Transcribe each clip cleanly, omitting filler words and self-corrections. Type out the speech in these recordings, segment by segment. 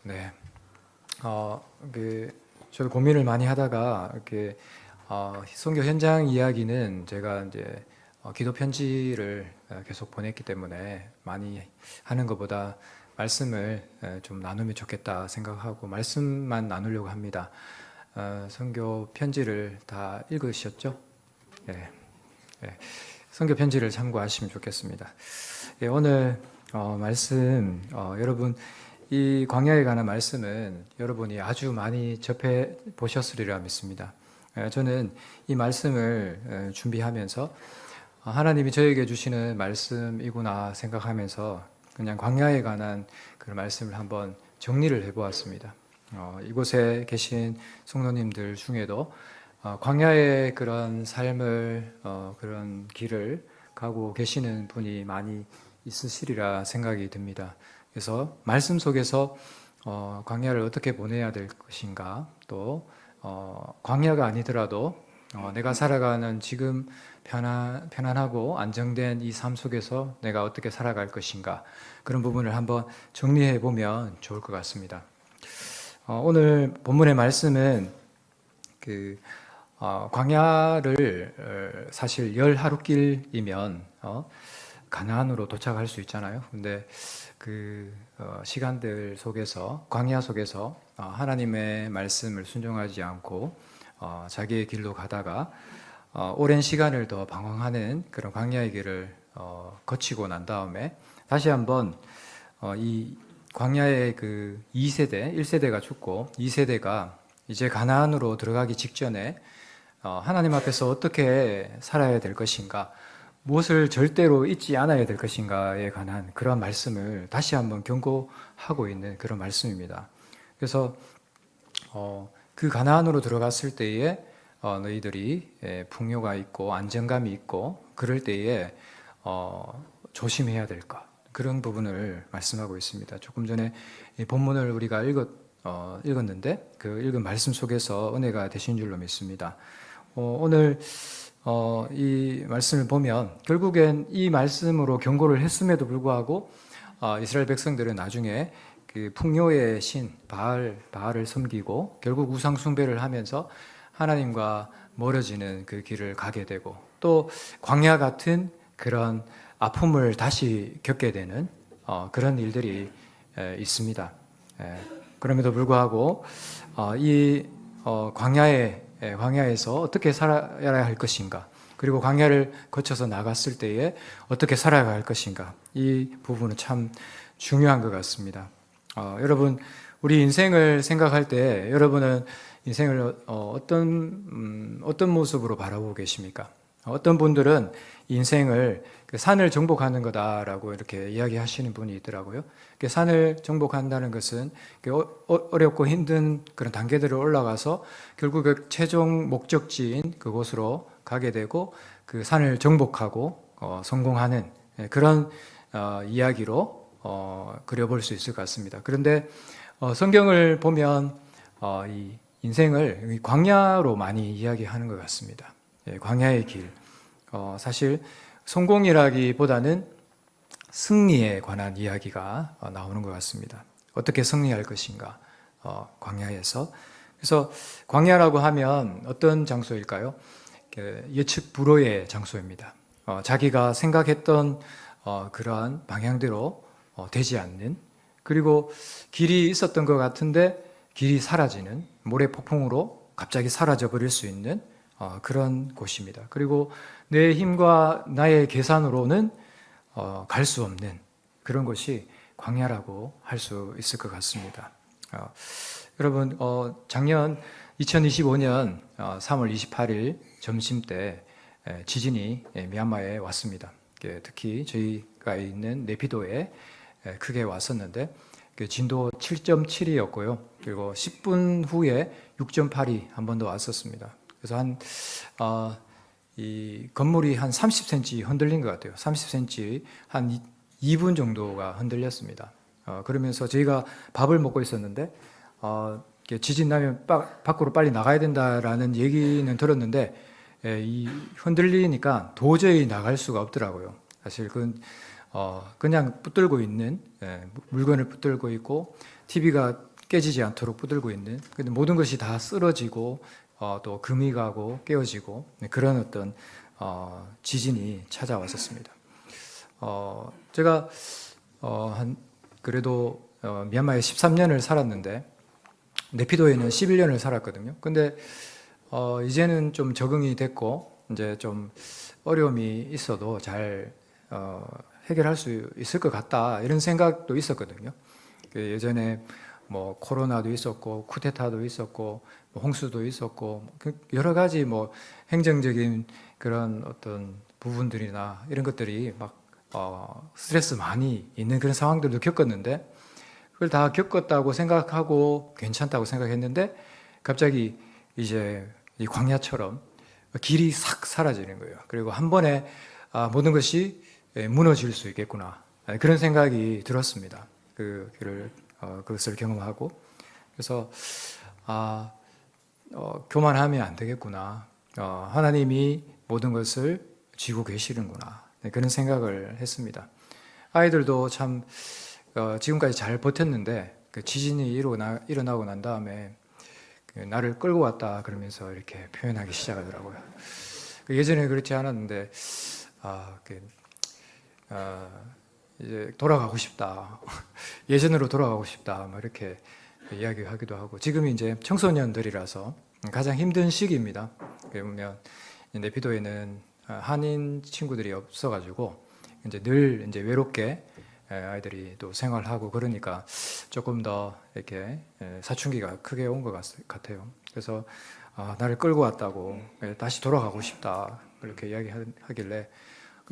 네. 어, 저도 고민을 많이 하다가 이렇게 선교 현장 이야기는 제가 이제 기도 편지를 계속 보냈기 때문에 많이 하는 것보다 말씀을 좀 나누면 좋겠다 생각하고 말씀만 나누려고 합니다. 선교 편지를 다 읽으셨죠? 네. 네. 선교 편지를 참고하시면 좋겠습니다. 예, 오늘 말씀 여러분 이 광야에 관한 말씀은 여러분이 아주 많이 접해 보셨으리라 믿습니다. 저는 이 말씀을 준비하면서 하나님이 저에게 주시는 말씀이구나 생각하면서 그냥 광야에 관한 그 말씀을 한번 정리를 해보았습니다. 이곳에 계신 성도님들 중에도 광야의 그런 삶을 그런 길을 가고 계시는 분이 많이 있으시리라 생각이 듭니다. 그래서 말씀 속에서 광야를 어떻게 보내야 될 것인가, 또 광야가 아니더라도 내가 살아가는 지금 편안하고 안정된 이 삶 속에서 내가 어떻게 살아갈 것인가, 그런 부분을 한번 정리해 보면 좋을 것 같습니다. 오늘 본문의 말씀은 광야를 사실 10하루길이면 가나안으로 도착할 수 있잖아요. 근데 시간들 속에서, 광야 속에서 하나님의 말씀을 순종하지 않고 자기의 길로 가다가 오랜 시간을 더 방황하는 그런 광야의 길을 거치고 난 다음에 다시 한번 이 광야의 2세대, 1세대가 죽고 2세대가 이제 가나안으로 들어가기 직전에 하나님 앞에서 어떻게 살아야 될 것인가, 무엇을 절대로 잊지 않아야 될 것인가에 관한 그런 말씀을 다시 한번 경고하고 있는 그런 말씀입니다. 그래서 그 가나안으로 들어갔을 때에 너희들이 풍요가 있고 안정감이 있고 그럴 때에 조심해야 될 것, 그런 부분을 말씀하고 있습니다. 조금 전에 본문을 우리가 읽었는데 그 읽은 말씀 속에서 은혜가 되신 줄로 믿습니다. 오늘 이 말씀을 보면 결국엔 이 말씀으로 경고를 했음에도 불구하고 이스라엘 백성들은 나중에 그 풍요의 신 바알을 섬기고 결국 우상 숭배를 하면서 하나님과 멀어지는 그 길을 가게 되고 또 광야 같은 그런 아픔을 다시 겪게 되는 그런 일들이 있습니다. 그럼에도 불구하고 이 광야에서 어떻게 살아야 할 것인가, 그리고 광야를 거쳐서 나갔을 때에 어떻게 살아야 할 것인가, 이 부분은 참 중요한 것 같습니다. 여러분, 우리 인생을 생각할 때 여러분은 인생을 어떤 모습으로 바라보고 계십니까? 어떤 분들은 인생을 산을 정복하는 거다라고 이렇게 이야기하시는 분이 있더라고요. 산을 정복한다는 것은 어렵고 힘든 그런 단계들을 올라가서 결국 그 최종 목적지인 그곳으로 가게 되고 그 산을 정복하고 성공하는 그런 이야기로 그려볼 수 있을 것 같습니다. 그런데 성경을 보면 이 인생을 광야로 많이 이야기하는 것 같습니다. 광야의 길. 사실 성공이라기보다는 승리에 관한 이야기가 나오는 것 같습니다. 어떻게 승리할 것인가, 광야에서. 그래서 광야라고 하면 어떤 장소일까요? 예측 불허의 장소입니다. 자기가 생각했던 그러한 방향대로 되지 않는, 그리고 길이 있었던 것 같은데 길이 사라지는, 모래폭풍으로 갑자기 사라져 버릴 수 있는 그런 곳입니다. 그리고 내 힘과 나의 계산으로는 갈 수 없는 그런 곳이 광야라고 할 수 있을 것 같습니다. 여러분, 작년 2025년 3월 28일 점심 때 지진이 미얀마에 왔습니다. 특히 저희가 있는 네피도에 크게 왔었는데 진도 7.7이었고요. 그리고 10분 후에 6.8이 한 번 더 왔었습니다. 그래서 이 건물이 한 30cm 흔들린 것 같아요. 30cm 한 2분 정도가 흔들렸습니다. 그러면서 저희가 밥을 먹고 있었는데 지진 나면 밖으로 빨리 나가야 된다라는 얘기는 들었는데 이 흔들리니까 도저히 나갈 수가 없더라고요. 사실 그냥 붙들고 있는, 물건을 붙들고 있고 TV가 깨지지 않도록 붙들고 있는, 근데 모든 것이 다 쓰러지고 또 금이 가고 깨어지고 그런 어떤 지진이 찾아왔었습니다. 제가 한 그래도 미얀마에 13년을 살았는데 네피도에는 11년을 살았거든요. 근데 이제는 좀 적응이 됐고 이제 좀 어려움이 있어도 잘 해결할 수 있을 것 같다 이런 생각도 있었거든요. 예전에 뭐 코로나도 있었고 쿠데타도 있었고 뭐 홍수도 있었고 여러 가지 뭐 행정적인 그런 어떤 부분들이나 이런 것들이 막 스트레스 많이 있는 그런 상황들도 겪었는데 그걸 다 겪었다고 생각하고 괜찮다고 생각했는데 갑자기 이제 이 광야처럼 길이 싹 사라지는 거예요. 그리고 한 번에 모든 것이 무너질 수 있겠구나 그런 생각이 들었습니다. 그것을 경험하고 그래서 교만하면 안 되겠구나. 하나님이 모든 것을 쥐고 계시는구나. 그런 생각을 했습니다. 아이들도 참 지금까지 잘 버텼는데 그 지진이 일어나고 난 다음에 나를 끌고 왔다 그러면서 이렇게 표현하기 시작하더라고요. 예전에 그렇지 않았는데 이제 돌아가고 싶다. 예전으로 돌아가고 싶다. 뭐 이렇게 이야기하기도 하고 지금이 이제 청소년들이라서 가장 힘든 시기입니다. 보면 네피도에는 한인 친구들이 없어가지고 이제 늘 이제 외롭게 아이들이 또 생활하고 그러니까 조금 더 이렇게 사춘기가 크게 온 것 같아요. 그래서 나를 끌고 왔다고 다시 돌아가고 싶다 그렇게 이야기하길래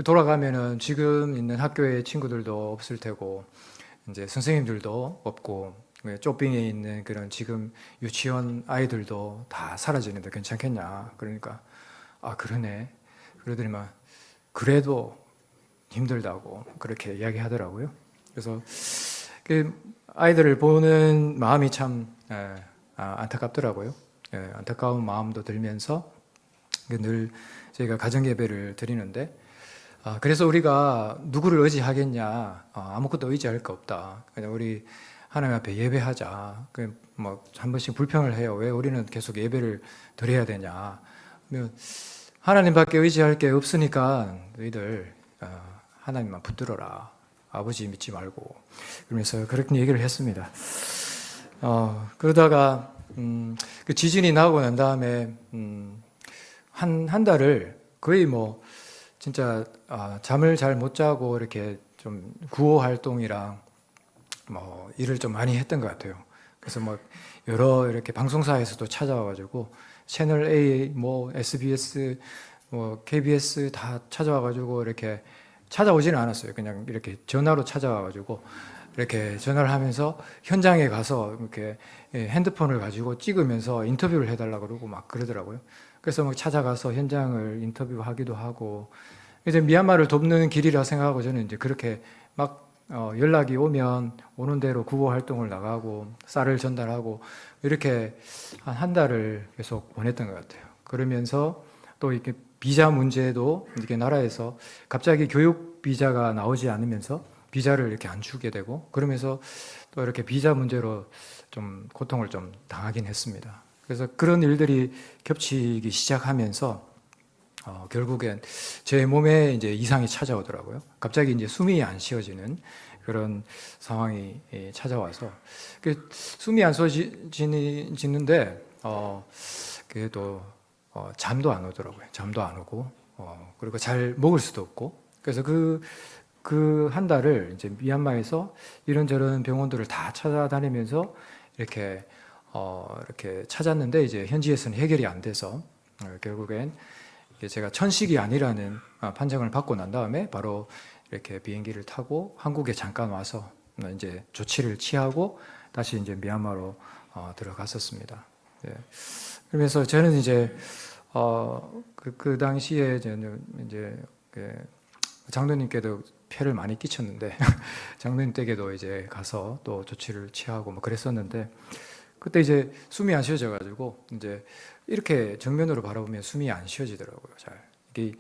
돌아가면은 지금 있는 학교에 친구들도 없을 테고 이제 선생님들도 없고 쪼빙에 있는 그런 지금 유치원 아이들도 다 사라지는데 괜찮겠냐 그러니까 그러네 그러더니만 그래도 힘들다고 그렇게 이야기하더라고요. 그래서 그 아이들을 보는 마음이 참 안타깝더라고요. 안타까운 마음도 들면서 늘 저희가 가정 예배를 드리는데 그래서 우리가 누구를 의지하겠냐? 아무것도 의지할 거 없다. 그냥 우리 하나님 앞에 예배하자. 뭐 한 번씩 불평을 해요. 왜 우리는 계속 예배를 드려야 되냐? 하나님밖에 의지할 게 없으니까 너희들 하나님만 붙들어라. 아버지 믿지 말고. 그러면서 그렇게 얘기를 했습니다. 그러다가 그 지진이 나고 난 다음에 한 달을 거의 뭐 진짜 잠을 잘 못 자고 이렇게 좀 구호 활동이랑 뭐 일을 좀 많이 했던 것 같아요. 그래서 뭐 여러 이렇게 방송사에서도 찾아와가지고 채널 A, 뭐 SBS, 뭐 KBS 다 찾아와가지고 이렇게 찾아오지는 않았어요. 그냥 이렇게 전화로 찾아와가지고 이렇게 전화를 하면서 현장에 가서 이렇게 핸드폰을 가지고 찍으면서 인터뷰를 해달라고 그러고 막 그러더라고요. 그래서 막 찾아가서 현장을 인터뷰하기도 하고 이제 미얀마를 돕는 길이라 생각하고 저는 이제 그렇게 막 연락이 오면 오는 대로 구호 활동을 나가고 쌀을 전달하고 이렇게 한 달을 계속 보냈던 것 같아요. 그러면서 또 이렇게 비자 문제도 이렇게 나라에서 갑자기 교육 비자가 나오지 않으면서 비자를 이렇게 안 주게 되고 그러면서 또 이렇게 비자 문제로 좀 고통을 좀 당하긴 했습니다. 그래서 그런 일들이 겹치기 시작하면서 결국엔 제 몸에 이제 이상이 찾아오더라고요. 갑자기 이제 숨이 안 쉬어지는 그런 상황이 찾아와서 숨이 안 쉬어지는데 그래도 잠도 안 오더라고요. 잠도 안 오고 그리고 잘 먹을 수도 없고 그래서 그 한 달을 이제 미얀마에서 이런저런 병원들을 다 찾아다니면서 이렇게 찾았는데 이제 현지에서는 해결이 안 돼서 결국엔 제가 천식이 아니라는 판정을 받고 난 다음에 바로 이렇게 비행기를 타고 한국에 잠깐 와서 이제 조치를 취하고 다시 이제 미얀마로 들어갔었습니다. 예. 그러면서 저는 이제 그 당시에 이제 장로님께도 폐를 많이 끼쳤는데 장로님 댁에도 이제 가서 또 조치를 취하고 뭐 그랬었는데 그때 이제 숨이 안 쉬어져가지고 이제 이렇게 정면으로 바라보면 숨이 안 쉬어지더라고요. 잘 이게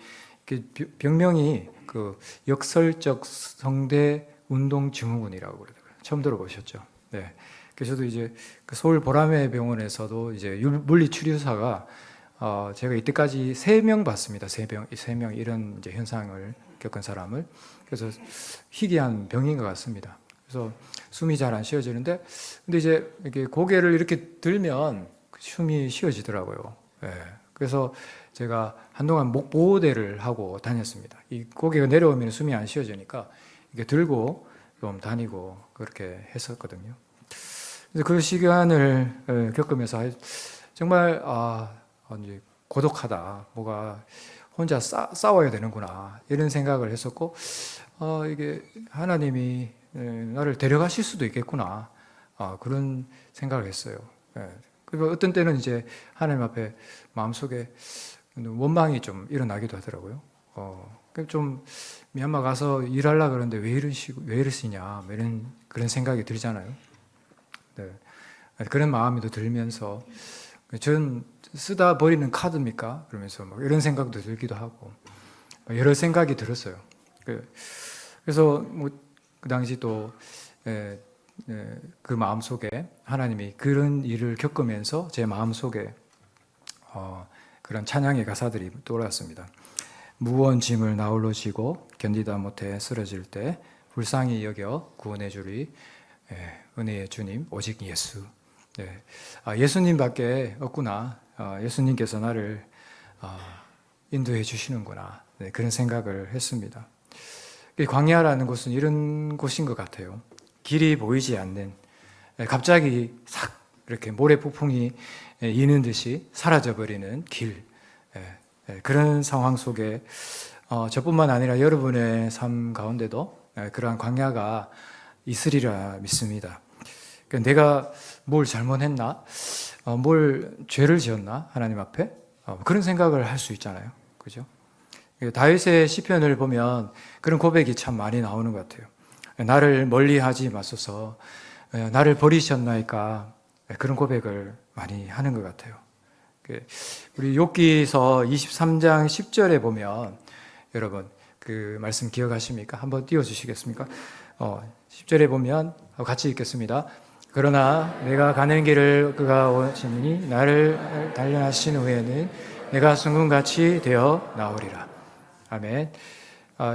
병명이 그 역설적 성대 운동 증후군이라고 그러더라고요. 처음 들어보셨죠? 네. 그래서 저도 이제 그 서울 보라매 병원에서도 이제 물리 치료사가 제가 이때까지 3명 봤습니다. 3명 이런 이제 현상을 겪은 사람을. 그래서 희귀한 병인 것 같습니다. 그래서 숨이 잘 안 쉬어지는데, 근데 이제 이렇게 고개를 이렇게 들면 숨이 쉬어지더라고요. 예. 그래서 제가 한동안 목 보호대를 하고 다녔습니다. 이 고개가 내려오면 숨이 안 쉬어지니까 이렇게 들고 좀 다니고 그렇게 했었거든요. 그래서 그 시간을 겪으면서 정말 이제 고독하다, 뭐가 혼자 싸워야 되는구나 이런 생각을 했었고, 이게 하나님이 나를 데려가실 수도 있겠구나, 그런 생각을 했어요. 예. 그리고 어떤 때는 이제 하나님 앞에 마음속에 원망이 좀 일어나기도 하더라고요. 좀 미얀마 가서 일하려 그러는데 왜 이러시냐, 이런 그런 생각이 들잖아요. 네. 그런 마음이 또 들면서 전 쓰다 버리는 카드입니까? 그러면서 막 이런 생각도 들기도 하고 여러 생각이 들었어요. 그래서 뭐 그 당시 또 그 마음 속에 하나님이 그런 일을 겪으면서 제 마음 속에 그런 찬양의 가사들이 떠올랐습니다. 무거운 짐을 나홀로 지고 견디다 못해 쓰러질 때 불쌍히 여겨 구원해 주리 은혜의 주님 오직 예수. 예수님밖에 없구나. 예수님께서 나를 인도해 주시는구나. 그런 생각을 했습니다. 광야라는 곳은 이런 곳인 것 같아요. 길이 보이지 않는, 갑자기 싹 이렇게 모래 폭풍이 이는 듯이 사라져버리는 길, 그런 상황 속에 저뿐만 아니라 여러분의 삶 가운데도 그러한 광야가 있으리라 믿습니다. 내가 뭘 잘못했나? 뭘 죄를 지었나? 하나님 앞에? 그런 생각을 할 수 있잖아요. 그죠? 다윗의 시편을 보면 그런 고백이 참 많이 나오는 것 같아요. 나를 멀리하지 마소서, 나를 버리셨나이까, 그런 고백을 많이 하는 것 같아요. 우리 욥기서 23장 10절에 보면 여러분 그 말씀 기억하십니까? 한번 띄워주시겠습니까? 10절에 보면 같이 읽겠습니다. 그러나 내가 가는 길을 그가 오시니 나를 단련하신 후에는 내가 순금같이 되어 나오리라. 아멘.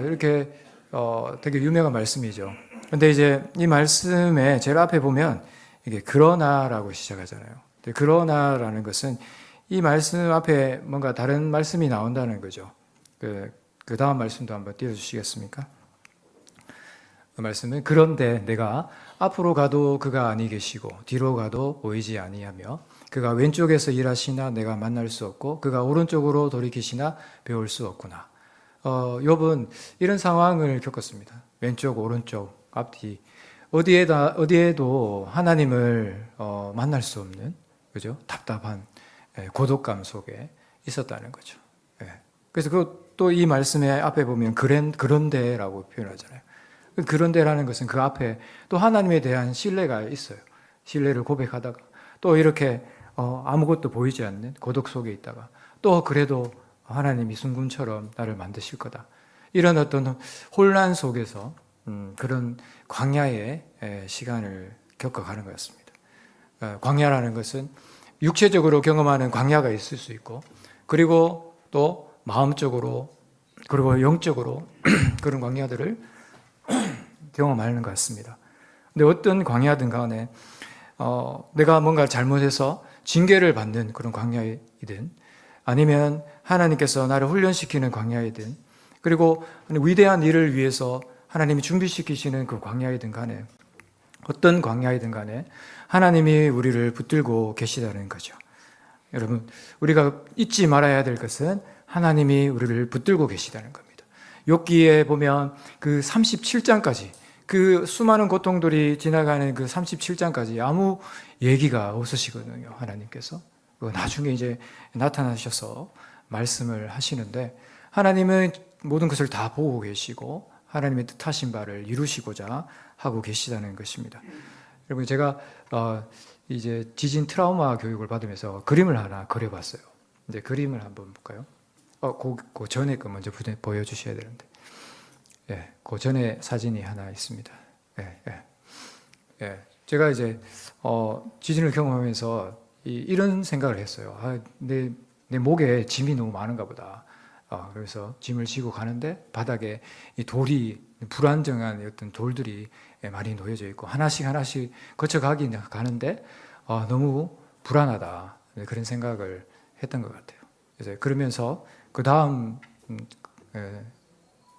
이렇게 되게 유명한 말씀이죠. 근데 이제 이 말씀에 제일 앞에 보면 이게 그러나라고 시작하잖아요. 그러나라는 것은 이 말씀 앞에 뭔가 다른 말씀이 나온다는 거죠. 그 다음 말씀도 한번 띄워주시겠습니까? 그 말씀은 그런데 내가 앞으로 가도 그가 아니 계시고 뒤로 가도 보이지 아니하며 그가 왼쪽에서 일하시나 내가 만날 수 없고 그가 오른쪽으로 돌이키시나 배울 수 없구나. 욥은 이런 상황을 겪었습니다. 왼쪽, 오른쪽, 앞뒤 어디에도 하나님을 만날 수 없는, 그죠? 답답한 고독감 속에 있었다는 거죠. 그래서 또 이 말씀의 앞에 보면 그런데라고 표현하잖아요. 그런데라는 것은 그 앞에 또 하나님에 대한 신뢰가 있어요. 신뢰를 고백하다가 또 이렇게 아무것도 보이지 않는 고독 속에 있다가 또 그래도 하나님이 순금처럼 나를 만드실 거다. 이런 어떤 혼란 속에서 그런 광야의 시간을 겪어가는 것 같습니다. 광야라는 것은 육체적으로 경험하는 광야가 있을 수 있고 그리고 또 마음적으로 그리고 영적으로 그런 광야들을 경험하는 것 같습니다. 근데 어떤 광야든 간에 내가 뭔가 잘못해서 징계를 받는 그런 광야이든 아니면 하나님께서 나를 훈련시키는 광야이든 그리고 위대한 일을 위해서 하나님이 준비시키시는 그 광야이든 간에 어떤 광야이든 간에 하나님이 우리를 붙들고 계시다는 거죠. 여러분, 우리가 잊지 말아야 될 것은 하나님이 우리를 붙들고 계시다는 겁니다. 욥기에 보면 그 37장까지 그 수많은 고통들이 지나가는 그 37장까지 아무 얘기가 없으시거든요. 하나님께서 나중에 이제 나타나셔서 말씀을 하시는데 하나님은 모든 것을 다 보고 계시고 하나님의 뜻하신 바를 이루시고자 하고 계시다는 것입니다. 여러분, 제가 이제 지진 트라우마 교육을 받으면서 그림을 하나 그려봤어요. 이제 그림을 한번 볼까요? 그 전에 거 먼저 보여주셔야 되는데, 그 전에 사진이 하나 있습니다. 제가 이제 지진을 경험하면서 이런 생각을 했어요. 내 목에 짐이 너무 많은가 보다. 그래서 짐을 지고 가는데 바닥에 이 돌이 불안정한 어떤 돌들이 많이 놓여져 있고 하나씩 거쳐가긴 가는데 너무 불안하다. 그런 생각을 했던 것 같아요. 그래서 그러면서 그 다음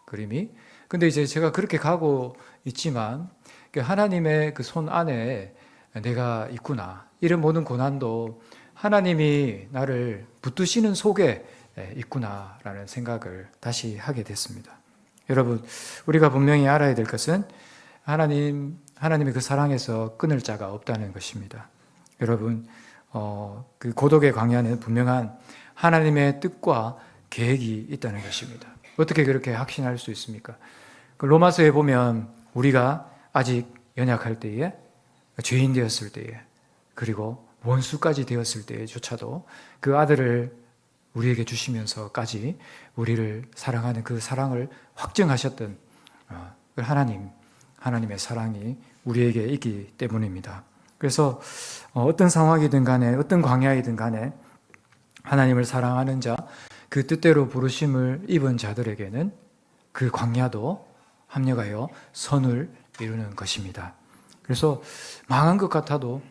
그림이 근데 이제 제가 그렇게 가고 있지만 하나님의 그 손 안에 내가 있구나. 이런 모든 고난도 하나님이 나를 붙드시는 속에 있구나라는 생각을 다시 하게 됐습니다. 여러분, 우리가 분명히 알아야 될 것은 하나님의 그 사랑에서 끊을 자가 없다는 것입니다. 여러분, 그 고독의 광야는 분명한 하나님의 뜻과 계획이 있다는 것입니다. 어떻게 그렇게 확신할 수 있습니까? 그 로마서에 보면 우리가 아직 연약할 때에, 죄인 되었을 때에, 그리고 원수까지 되었을 때조차도 그 아들을 우리에게 주시면서까지 우리를 사랑하는 그 사랑을 확증하셨던 하나님의 사랑이 우리에게 있기 때문입니다. 그래서 어떤 상황이든 간에 어떤 광야이든 간에 하나님을 사랑하는 자, 그 뜻대로 부르심을 입은 자들에게는 그 광야도 합력하여 선을 이루는 것입니다. 그래서 망한 것 같아도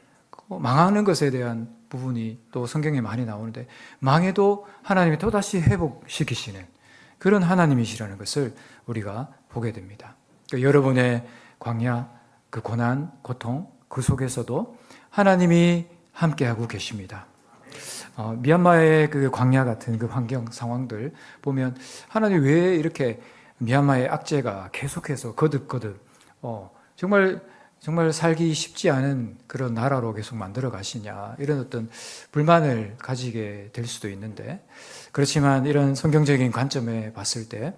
망하는 것에 대한 부분이 또 성경에 많이 나오는데 망해도 하나님이 또다시 회복시키시는 그런 하나님이시라는 것을 우리가 보게 됩니다. 그러니까 여러분의 광야, 그 고난, 고통 그 속에서도 하나님이 함께하고 계십니다. 미얀마의 그 광야 같은 그 환경 상황들 보면 하나님 왜 이렇게 미얀마의 악재가 계속해서 거듭 정말 살기 쉽지 않은 그런 나라로 계속 만들어 가시냐 이런 어떤 불만을 가지게 될 수도 있는데 그렇지만 이런 성경적인 관점에 봤을 때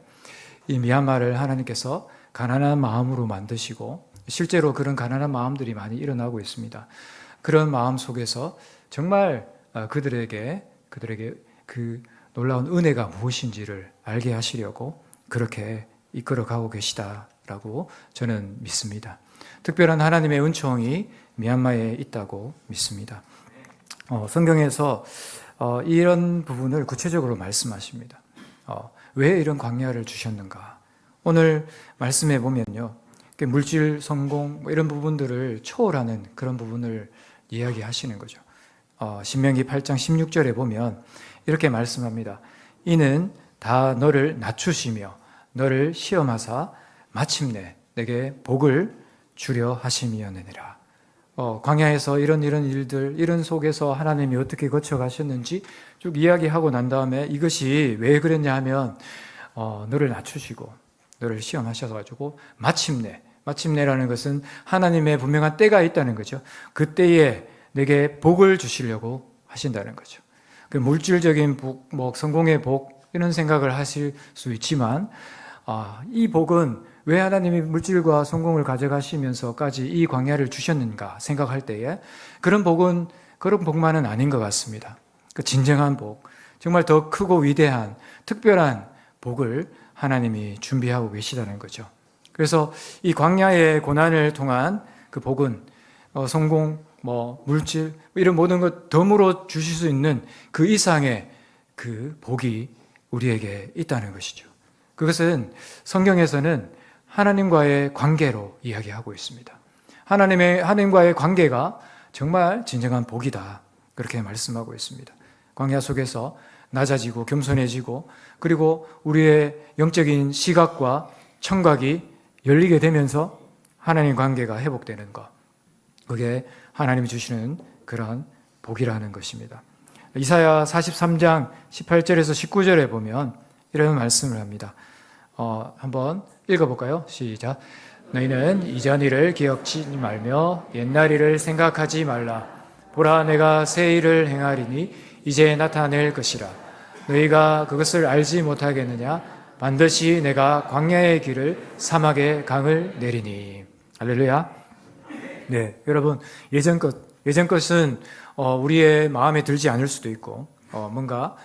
이 미얀마를 하나님께서 가난한 마음으로 만드시고 실제로 그런 가난한 마음들이 많이 일어나고 있습니다. 그런 마음 속에서 정말 그들에게 그 놀라운 은혜가 무엇인지를 알게 하시려고 그렇게 이끌어가고 계시다라고 저는 믿습니다. 특별한 하나님의 은총이 미얀마에 있다고 믿습니다. 성경에서 이런 부분을 구체적으로 말씀하십니다. 왜 이런 광야를 주셨는가? 오늘 말씀해 보면요, 물질, 성공 이런 부분들을 초월하는 그런 부분을 이야기하시는 거죠. 신명기 8장 16절에 보면 이렇게 말씀합니다. 이는 다 너를 낮추시며 너를 시험하사 마침내 내게 복을 주려 하심이었느니라. 광야에서 이런 일들, 이런 속에서 하나님이 어떻게 거쳐가셨는지 쭉 이야기하고 난 다음에 이것이 왜 그랬냐 하면 너를 낮추시고 너를 시험하셔가지고 마침내라는 것은 하나님의 분명한 때가 있다는 거죠. 그 때에 내게 복을 주시려고 하신다는 거죠. 그 물질적인 복, 성공의 복 이런 생각을 하실 수 있지만 이 복은 왜 하나님이 물질과 성공을 가져가시면서까지 이 광야를 주셨는가 생각할 때에 그런 복만은 아닌 것 같습니다. 그 진정한 복, 정말 더 크고 위대한 특별한 복을 하나님이 준비하고 계시다는 거죠. 그래서 이 광야의 고난을 통한 그 복은 성공, 물질 이런 모든 것 덤으로 주실 수 있는 그 이상의 그 복이 우리에게 있다는 것이죠. 그것은 성경에서는 하나님과의 관계로 이야기하고 있습니다. 하나님과의 관계가 정말 진정한 복이다. 그렇게 말씀하고 있습니다. 광야 속에서 낮아지고 겸손해지고 그리고 우리의 영적인 시각과 청각이 열리게 되면서 하나님 관계가 회복되는 것. 그게 하나님이 주시는 그런 복이라는 것입니다. 이사야 43장 18절에서 19절에 보면 이런 말씀을 합니다. 한번 읽어볼까요? 시작. 너희는 이전 일을 기억지 말며 옛날 일을 생각하지 말라. 보라, 내가 새 일을 행하리니 이제 나타낼 것이라. 너희가 그것을 알지 못하겠느냐? 반드시 내가 광야의 길을 사막의 강을 내리니. 할렐루야. 네, 여러분 예전 것은 우리의 마음에 들지 않을 수도 있고 뭔가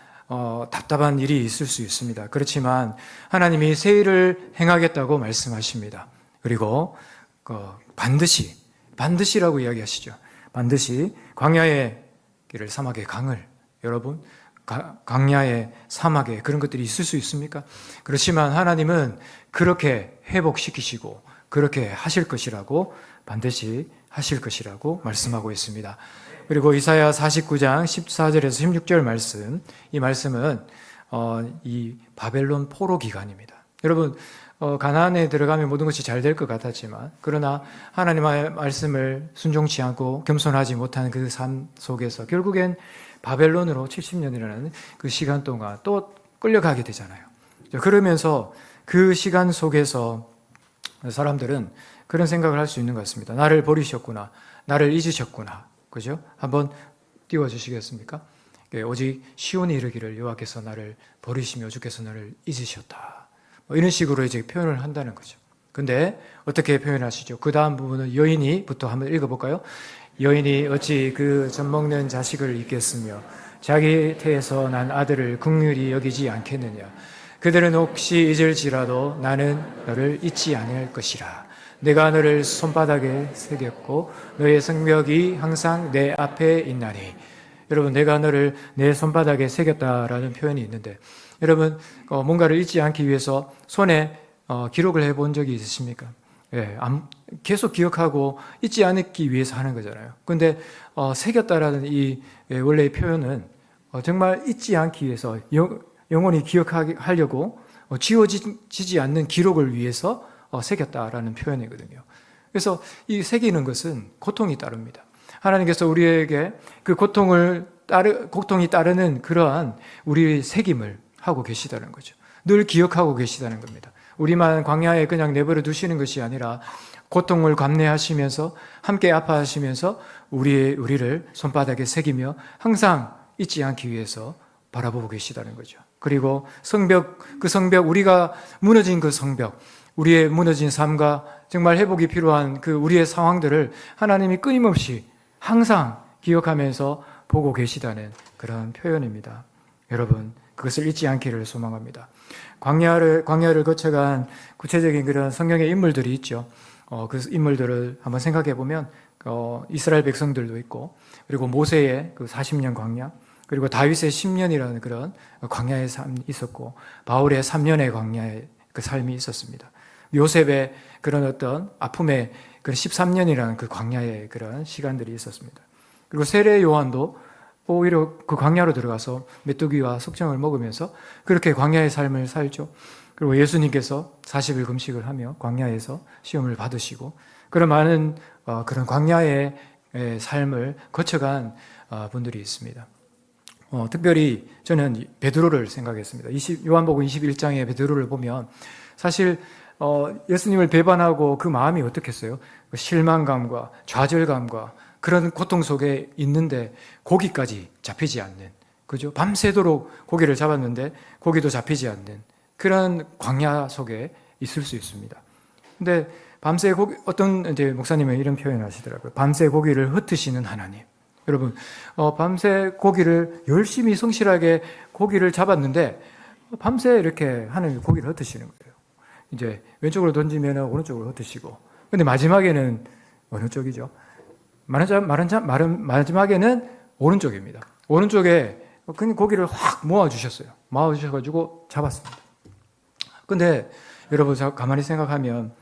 답답한 일이 있을 수 있습니다. 그렇지만 하나님이 새 일을 행하겠다고 말씀하십니다. 그리고 반드시 반드시라고 이야기하시죠. 반드시 광야의 길을, 사막의 강을, 여러분, 광야의 사막에 그런 것들이 있을 수 있습니까? 그렇지만 하나님은 그렇게 회복시키시고 그렇게 하실 것이라고, 반드시 하실 것이라고 말씀하고 있습니다. 그리고 이사야 49장 14절에서 16절 말씀, 이 말씀은 이 바벨론 포로 기간입니다. 여러분, 가나안에 들어가면 모든 것이 잘 될 것 같았지만, 그러나 하나님의 말씀을 순종치 않고 겸손하지 못하는 그 삶 속에서 결국엔 바벨론으로 70년이라는 그 시간 동안 또 끌려가게 되잖아요. 그러면서 그 시간 속에서 사람들은 그런 생각을 할 수 있는 것 같습니다. 나를 버리셨구나, 나를 잊으셨구나, 그죠? 한번 띄워주시겠습니까? 오직 시온에 이르기를 여호와께서 나를 버리시며 주께서 나를 잊으셨다, 이런 식으로 이제 표현을 한다는 거죠. 근데 어떻게 표현하시죠? 그 다음 부분은 여인이부터 한번 읽어볼까요? 여인이 어찌 그 젖먹는 자식을 잊겠으며 자기 태에서 난 아들을 긍휼히 여기지 않겠느냐. 그들은 혹시 잊을지라도 나는 너를 잊지 아니할 것이라. 내가 너를 손바닥에 새겼고 너의 성벽이 항상 내 앞에 있나니. 여러분, 내가 너를 내 손바닥에 새겼다라는 표현이 있는데, 여러분, 뭔가를 잊지 않기 위해서 손에 기록을 해본 적이 있으십니까? 예, 계속 기억하고 잊지 않기 위해서 하는 거잖아요. 근데 새겼다라는 이 원래의 표현은 정말 잊지 않기 위해서, 영원히 기억하려고 지워지지 않는 기록을 위해서 새겼다라는 표현이거든요. 그래서 이 새기는 것은 고통이 따릅니다. 하나님께서 우리에게 그 고통이 따르는 그러한 우리의 새김을 하고 계시다는 거죠. 늘 기억하고 계시다는 겁니다. 우리만 광야에 그냥 내버려 두시는 것이 아니라 고통을 감내하시면서 함께 아파하시면서 우리를 손바닥에 새기며 항상 잊지 않기 위해서 바라보고 계시다는 거죠. 그리고 그 성벽, 우리가 무너진 그 성벽, 우리의 무너진 삶과 정말 회복이 필요한 그 우리의 상황들을 하나님이 끊임없이 항상 기억하면서 보고 계시다는 그런 표현입니다. 여러분, 그것을 잊지 않기를 소망합니다. 광야를 거쳐간 구체적인 그런 성경의 인물들이 있죠. 그 인물들을 한번 생각해 보면 이스라엘 백성들도 있고, 그리고 모세의 그 40년 광야, 그리고 다윗의 10년이라는 그런 광야의 삶이 있었고, 바울의 3년의 광야의 그 삶이 있었습니다. 요셉의 그런 어떤 아픔의 그 13년이라는 그 광야의 그런 시간들이 있었습니다. 그리고 세례 요한도 오히려 그 광야로 들어가서 메뚜기와 석정을 먹으면서 그렇게 광야의 삶을 살죠. 그리고 예수님께서 40일 금식을 하며 광야에서 시험을 받으시고, 그런 많은 그런 광야의 삶을 거쳐간 분들이 있습니다. 특별히 저는 베드로를 생각했습니다. 요한복음 21장의 베드로를 보면 사실 예수님을 배반하고 그 마음이 어떻겠어요? 실망감과 좌절감과 그런 고통 속에 있는데 고기까지 잡히지 않는, 그죠? 밤새도록 고기를 잡았는데 고기도 잡히지 않는 그런 광야 속에 있을 수 있습니다. 근데 밤새 어떤 이제 목사님은 이런 표현을 하시더라고요. 밤새 고기를 흩으시는 하나님. 여러분, 밤새 고기를 열심히 성실하게 고기를 잡았는데 밤새 이렇게 하나님이 고기를 흩으시는 거예요. 이제 왼쪽으로 던지면 오른쪽으로 흩으시고, 근데 마지막에는 어느 쪽이죠? 마지막에는 오른쪽입니다. 오른쪽에 그냥 고기를 확 모아주셨어요. 모아주셔가지고 잡았습니다. 근데 여러분, 가만히 생각하면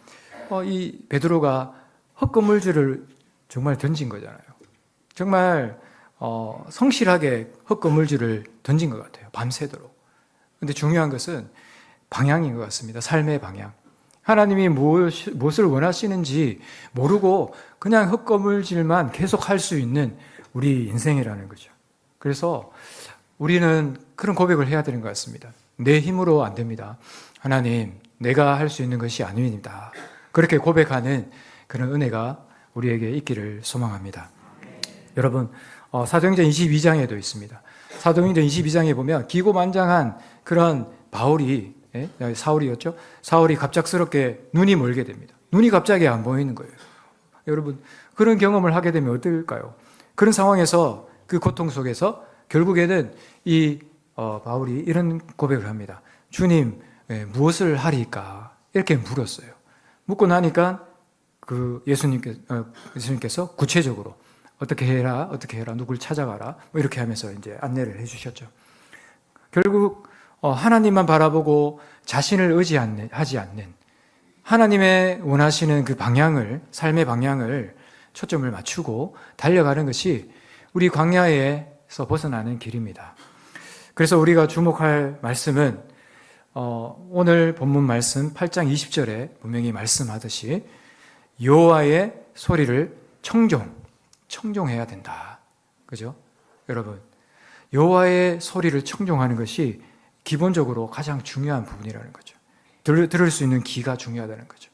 이 베드로가 헛거물질을 정말 던진 거잖아요. 정말 성실하게 헛거물질을 던진 것 같아요. 밤새도록. 근데 중요한 것은 방향인 것 같습니다. 삶의 방향. 하나님이 무엇을 원하시는지 모르고 그냥 헛거물질만 계속 할 수 있는 우리 인생이라는 거죠. 그래서 우리는 그런 고백을 해야 되는 것 같습니다. 내 힘으로 안 됩니다. 하나님, 내가 할 수 있는 것이 아닙니다. 그렇게 고백하는 그런 은혜가 우리에게 있기를 소망합니다. 여러분, 사도행전 22장에도 있습니다. 사도행전 22장에 보면 기고만장한 그런 바울이, 사울이었죠? 사울이 갑작스럽게 눈이 멀게 됩니다. 눈이 갑자기 안 보이는 거예요. 여러분, 그런 경험을 하게 되면 어떨까요? 그런 상황에서, 그 고통 속에서 결국에는 이 바울이 이런 고백을 합니다. 주님, 무엇을 하리까? 이렇게 물었어요. 묻고 나니까 예수님께서 구체적으로 어떻게 해라, 누굴 찾아가라, 뭐 이렇게 하면서 이제 안내를 해주셨죠. 결국 하나님만 바라보고 자신을 의지하지 않는 하나님의 원하시는 그 방향을, 삶의 방향을 초점을 맞추고 달려가는 것이 우리 광야에서 벗어나는 길입니다. 그래서 우리가 주목할 말씀은 오늘 본문 말씀 8장 20절에 분명히 말씀하듯이 여호와의 소리를 청종해야 된다. 그죠? 여러분, 여호와의 소리를 청종하는 것이 기본적으로 가장 중요한 부분이라는 거죠. 들을 수 있는 귀가 중요하다는 거죠.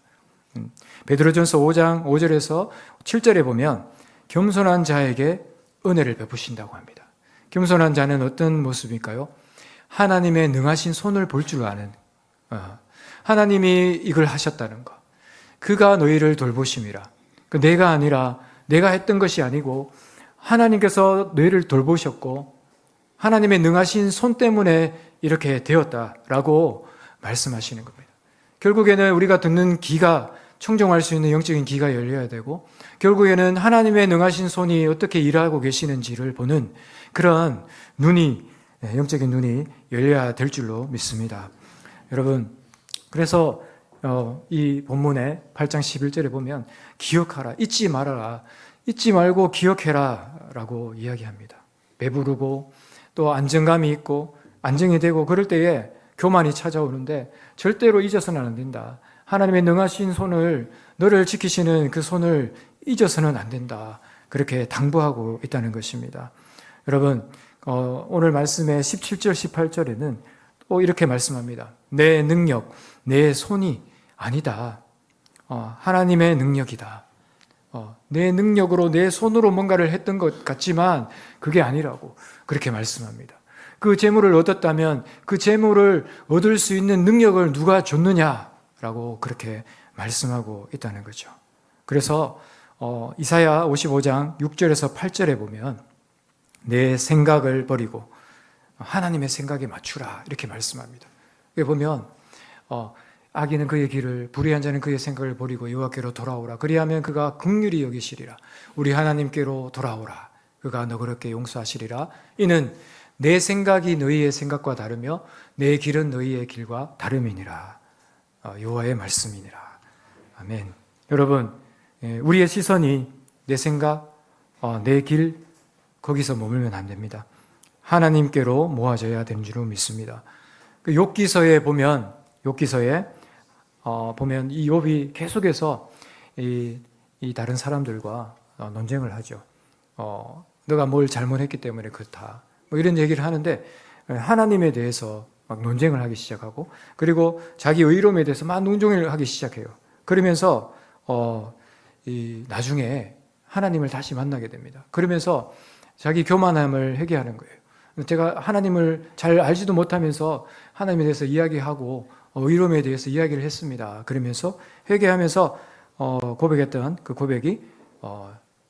베드로전서 5장 5절에서 7절에 보면 겸손한 자에게 은혜를 베푸신다고 합니다. 겸손한 자는 어떤 모습일까요? 하나님의 능하신 손을 볼 줄 아는, 하나님이 이걸 하셨다는 것, 그가 너희를 돌보심이라. 내가 아니라 내가 했던 것이 아니고 하나님께서 너희를 돌보셨고 하나님의 능하신 손 때문에 이렇게 되었다라고 말씀하시는 겁니다. 결국에는 우리가 듣는 귀가 청종할 수 있는 영적인 귀가 열려야 되고, 결국에는 하나님의 능하신 손이 어떻게 일하고 계시는지를 보는 그런 영적인 눈이 열려야 될 줄로 믿습니다. 여러분, 그래서 이 본문의 8장 11절에 보면 기억하라, 잊지 말아라, 잊지 말고 기억해라 라고 이야기합니다. 배부르고 또 안정감이 있고 안정이 되고 그럴 때에 교만이 찾아오는데 절대로 잊어서는 안 된다. 하나님의 능하신 손을, 너를 지키시는 그 손을 잊어서는 안 된다. 그렇게 당부하고 있다는 것입니다. 여러분, 오늘 말씀의 17절, 18절에는 또 이렇게 말씀합니다. 내 능력, 내 손이 아니다. 하나님의 능력이다. 내 능력으로, 내 손으로 뭔가를 했던 것 같지만 그게 아니라고 그렇게 말씀합니다. 그 재물을 얻었다면 그 재물을 얻을 수 있는 능력을 누가 줬느냐라고 그렇게 말씀하고 있다는 거죠. 그래서 이사야 55장 6절에서 8절에 보면 내 생각을 버리고 하나님의 생각에 맞추라 이렇게 말씀합니다. 여기 보면 악인은 그의 길을, 불의한 자는 그의 생각을 버리고 여호와께로 돌아오라. 그리하면 그가 긍휼히 여기시리라. 우리 하나님께로 돌아오라. 그가 너그럽게 용서하시리라. 이는 내 생각이 너희의 생각과 다르며 내 길은 너희의 길과 다름이니라. 여호와의 말씀이니라. 아멘. 여러분, 우리의 시선이 내 생각, 내 길, 거기서 머물면 안 됩니다. 하나님께로 모아져야 되는 줄로 믿습니다. 그 욥기서에 보면 이 욥이 계속해서 이 다른 사람들과 논쟁을 하죠. 너가 뭘 잘못했기 때문에 그렇다. 뭐 이런 얘기를 하는데 하나님에 대해서 막 논쟁을 하기 시작하고, 그리고 자기 의로움에 대해서 막 논쟁을 하기 시작해요. 그러면서 나중에 하나님을 다시 만나게 됩니다. 그러면서 자기 교만함을 회개하는 거예요. 제가 하나님을 잘 알지도 못하면서 하나님에 대해서 이야기하고 의로움에 대해서 이야기를 했습니다. 그러면서 회개하면서 고백했던 그 고백이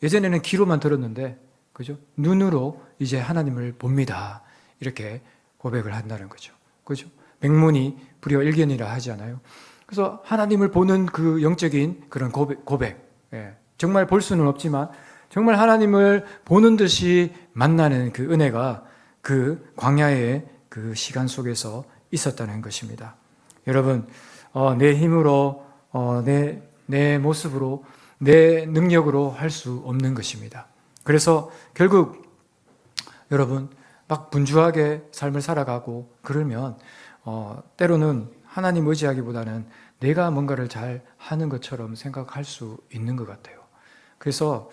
예전에는 귀로만 들었는데, 그죠? 눈으로 이제 하나님을 봅니다. 이렇게 고백을 한다는 거죠. 그죠? 백문이 불여 일견이라 하지 않아요? 그래서 하나님을 보는 그 영적인 그런 고백. 정말 볼 수는 없지만 정말 하나님을 보는 듯이 만나는 그 은혜가 그 광야의 그 시간 속에서 있었다는 것입니다. 여러분, 내 힘으로, 내 모습으로, 내 능력으로 할 수 없는 것입니다. 그래서 결국 여러분 막 분주하게 삶을 살아가고 그러면 때로는 하나님 의지하기보다는 내가 뭔가를 잘 하는 것처럼 생각할 수 있는 것 같아요. 그래서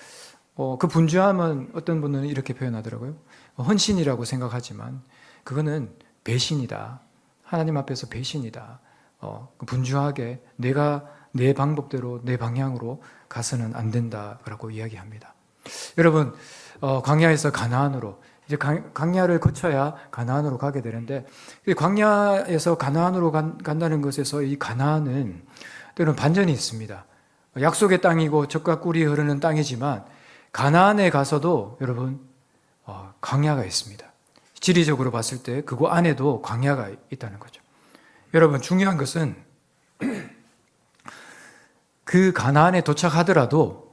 그 분주함은 어떤 분은 이렇게 표현하더라고요. 헌신이라고 생각하지만 그거는 배신이다. 하나님 앞에서 배신이다. 분주하게 내가 내 방법대로 내 방향으로 가서는 안 된다라고 이야기합니다. 여러분, 광야에서 가나안으로, 이제 광야를 거쳐야 가나안으로 가게 되는데, 광야에서 가나안으로 간다는 것에서 이 가나안은 때로는 반전이 있습니다. 약속의 땅이고 젖과 꿀이 흐르는 땅이지만 가나안에 가서도 여러분 광야가 있습니다. 지리적으로 봤을 때 그거 안에도 광야가 있다는 거죠. 여러분, 중요한 것은 그 가나안에 도착하더라도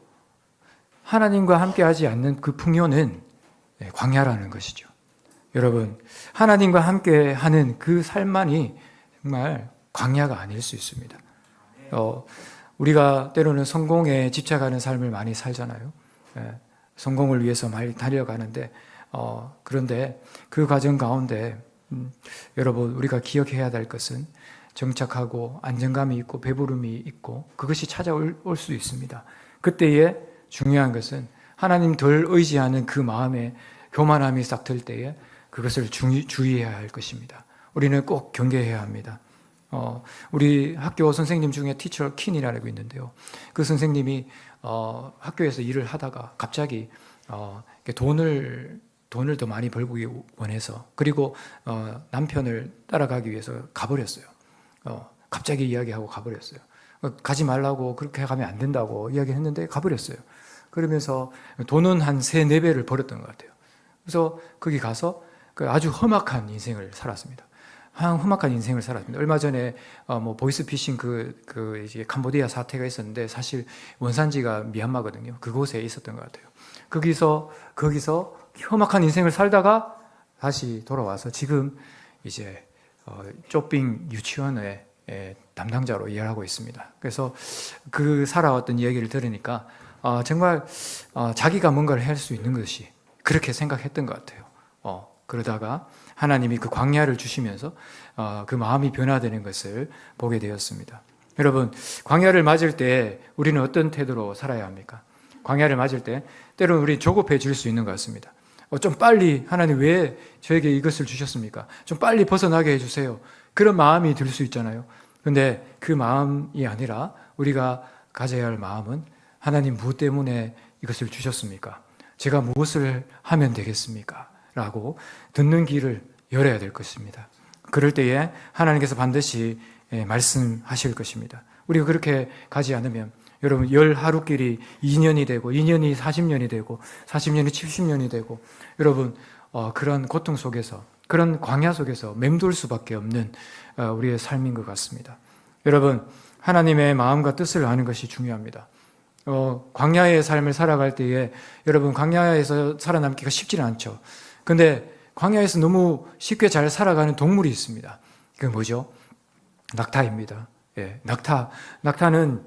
하나님과 함께하지 않는 그 풍요는 광야라는 것이죠. 여러분, 하나님과 함께하는 그 삶만이 정말 광야가 아닐 수 있습니다. 우리가 때로는 성공에 집착하는 삶을 많이 살잖아요. 성공을 위해서 많이 달려가는데 그런데 그 과정 가운데 여러분, 우리가 기억해야 될 것은 정착하고 안정감이 있고 배부름이 있고 그것이 찾아올 수 있습니다. 그때에 중요한 것은 하나님 덜 의지하는 그 마음에 교만함이 싹 들 때에 그것을 주의해야 할 것입니다. 우리는 꼭 경계해야 합니다. 우리 학교 선생님 중에 티처 킨이라고 있는데요. 그 선생님이 학교에서 일을 하다가 갑자기 돈을 더 많이 벌기 원해서 그리고 남편을 따라가기 위해서 가버렸어요. 갑자기 이야기하고 가버렸어요. 가지 말라고 그렇게 가면 안 된다고 이야기했는데 가버렸어요. 그러면서 돈은 한 3, 4배를 벌었던 것 같아요. 그래서 거기 가서 아주 험악한 인생을 살았습니다. 험악한 인생을 살았습니다. 얼마 전에 보이스피싱 이제 캄보디아 사태가 있었는데 사실 원산지가 미얀마거든요. 그곳에 있었던 것 같아요. 거기서 험악한 인생을 살다가 다시 돌아와서 지금 이제 쪼삥 유치원의 담당자로 일하고 있습니다. 그래서 그 살아왔던 이야기를 들으니까 정말 자기가 뭔가를 할 수 있는 것이 그렇게 생각했던 것 같아요. 그러다가 하나님이 그 광야를 주시면서 그 마음이 변화되는 것을 보게 되었습니다. 여러분, 광야를 맞을 때 우리는 어떤 태도로 살아야 합니까? 광야를 맞을 때 때로는 우리 조급해질 수 있는 것 같습니다. 좀 빨리 하나님 왜 저에게 이것을 주셨습니까? 좀 빨리 벗어나게 해주세요. 그런 마음이 들 수 있잖아요. 그런데 그 마음이 아니라 우리가 가져야 할 마음은 하나님 무엇 때문에 이것을 주셨습니까? 제가 무엇을 하면 되겠습니까? 라고 듣는 귀를 열어야 될 것입니다. 그럴 때에 하나님께서 반드시 말씀하실 것입니다. 우리가 그렇게 가지 않으면 여러분 10하루길이 2년이 되고 2년이 40년이 되고 40년이 70년이 되고 여러분 그런 고통 속에서 그런 광야 속에서 맴돌 수밖에 없는 우리의 삶인 것 같습니다. 여러분, 하나님의 마음과 뜻을 아는 것이 중요합니다. 광야의 삶을 살아갈 때에 여러분 광야에서 살아남기가 쉽지는 않죠. 근데 광야에서 너무 쉽게 잘 살아가는 동물이 있습니다. 그게 뭐죠? 낙타입니다. 낙타는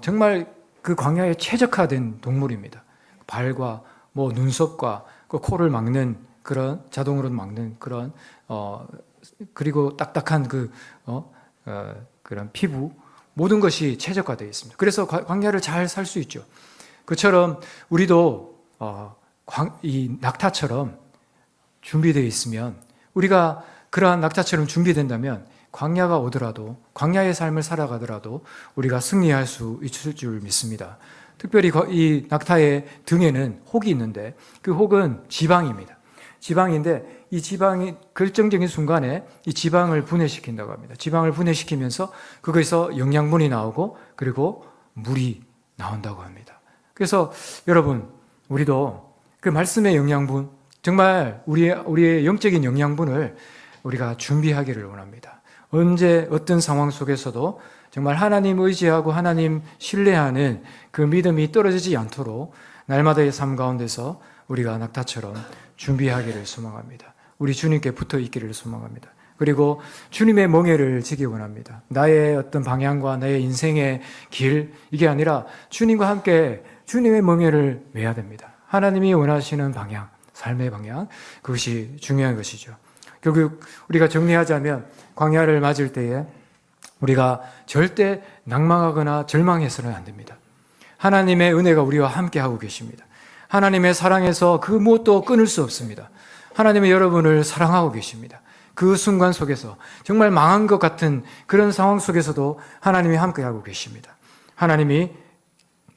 정말 그 광야에 최적화된 동물입니다. 발과 눈썹과 그 코를 막는 그런 자동으로 막는 그런 그리고 딱딱한 그런 피부 모든 것이 최적화되어 있습니다. 그래서 광야를 잘 살 수 있죠. 그처럼 우리도 이 낙타처럼 준비되어 있으면 우리가 그러한 낙타처럼 준비된다면 광야가 오더라도 광야의 삶을 살아가더라도 우리가 승리할 수 있을 줄 믿습니다. 특별히 이 낙타의 등에는 혹이 있는데 그 혹은 지방입니다. 지방인데 이 지방이 결정적인 순간에 이 지방을 분해시킨다고 합니다. 지방을 분해시키면서 거기서 영양분이 나오고 그리고 물이 나온다고 합니다. 그래서 여러분, 우리도 그 말씀의 영양분, 정말 우리의 영적인 영양분을 우리가 준비하기를 원합니다. 언제 어떤 상황 속에서도 정말 하나님 의지하고 하나님 신뢰하는 그 믿음이 떨어지지 않도록 날마다의 삶 가운데서 우리가 낙타처럼 준비하기를 소망합니다. 우리 주님께 붙어 있기를 소망합니다. 그리고 주님의 멍에를 지기 원합니다. 나의 어떤 방향과 나의 인생의 길, 이게 아니라 주님과 함께 주님의 멍에를 매야 됩니다. 하나님이 원하시는 방향, 삶의 방향, 그것이 중요한 것이죠. 결국 우리가 정리하자면 광야를 맞을 때에 우리가 절대 낭망하거나 절망해서는 안 됩니다. 하나님의 은혜가 우리와 함께하고 계십니다. 하나님의 사랑에서 그 무엇도 끊을 수 없습니다. 하나님의 여러분을 사랑하고 계십니다. 그 순간 속에서 정말 망한 것 같은 그런 상황 속에서도 하나님이 함께하고 계십니다. 하나님이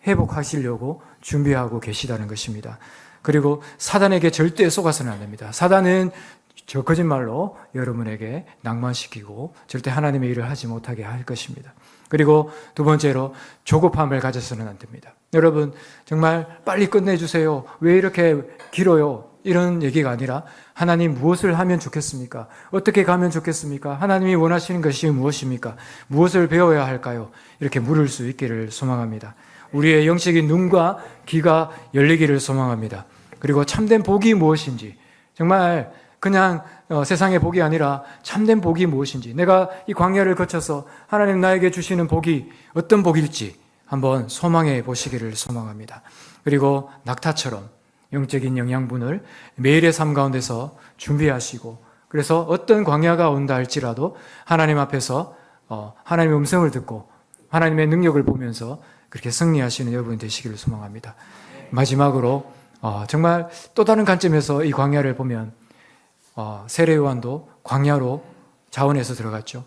회복하시려고 준비하고 계시다는 것입니다. 그리고 사단에게 절대 속아서는 안 됩니다. 사단은 저 거짓말로 여러분에게 낭만시키고 절대 하나님의 일을 하지 못하게 할 것입니다. 그리고 두 번째로 조급함을 가져서는 안 됩니다. 여러분, 정말 빨리 끝내주세요. 왜 이렇게 길어요? 이런 얘기가 아니라 하나님 무엇을 하면 좋겠습니까? 어떻게 가면 좋겠습니까? 하나님이 원하시는 것이 무엇입니까? 무엇을 배워야 할까요? 이렇게 물을 수 있기를 소망합니다. 우리의 영적인 눈과 귀가 열리기를 소망합니다. 그리고 참된 복이 무엇인지, 정말 그냥 세상의 복이 아니라 참된 복이 무엇인지, 내가 이 광야를 거쳐서 하나님 나에게 주시는 복이 어떤 복일지 한번 소망해 보시기를 소망합니다. 그리고 낙타처럼 영적인 영양분을 매일의 삶 가운데서 준비하시고, 그래서 어떤 광야가 온다 할지라도 하나님 앞에서 하나님의 음성을 듣고 하나님의 능력을 보면서 그렇게 승리하시는 여러분이 되시기를 소망합니다. 마지막으로 정말 또 다른 관점에서 이 광야를 보면 세례 요한도 광야로 자원해서 들어갔죠.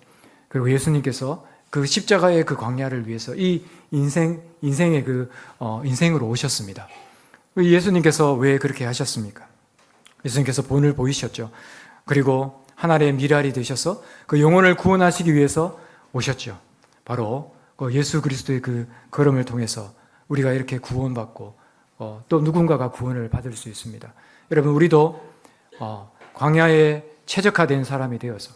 그리고 예수님께서 그 십자가의 그 광야를 위해서 이 인생의 인생으로 오셨습니다. 예수님께서 왜 그렇게 하셨습니까? 예수님께서 본을 보이셨죠. 그리고 하나님의 미랄이 되셔서 그 영혼을 구원하시기 위해서 오셨죠. 바로 예수 그리스도의 그 걸음을 통해서 우리가 이렇게 구원받고 또 누군가가 구원을 받을 수 있습니다. 여러분, 우리도 광야에 최적화된 사람이 되어서,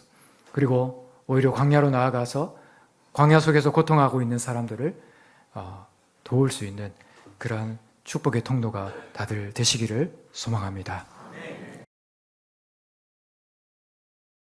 그리고 오히려 광야로 나아가서 광야 속에서 고통하고 있는 사람들을 도울 수 있는 그러한 축복의 통로가 다들 되시기를 소망합니다.